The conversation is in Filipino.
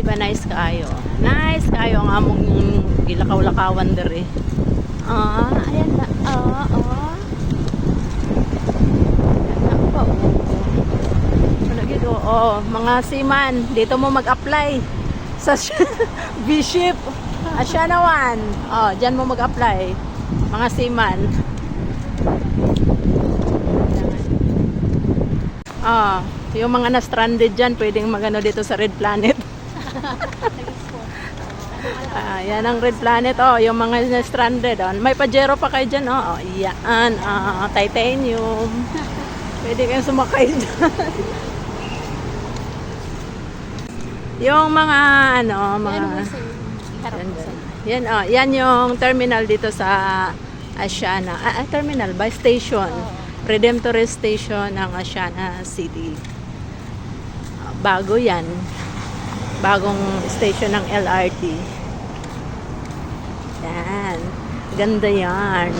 ba nice kaayo? Nice kaayo ang among gilakaw-lakawan dere. Ayan na. Mga seaman, dito mo mag-apply sa V-ship. Asyaanawan. Diyan mo mag-apply. Mga seaman. Yung mga na-stranded dyan, pwedeng magano dito sa Red Planet. Yan ang Red Planet. Yung mga na-stranded. May Pajero pa kayo dyan. Yan. Titanium. Pwede kayong sumakay dyan. Yung mga yan yung terminal dito sa Asiana. Terminal by station. Redemptorist Station ng Asiana City. Bago yan. Bagong station ng LRT. Yan. Ganda yan.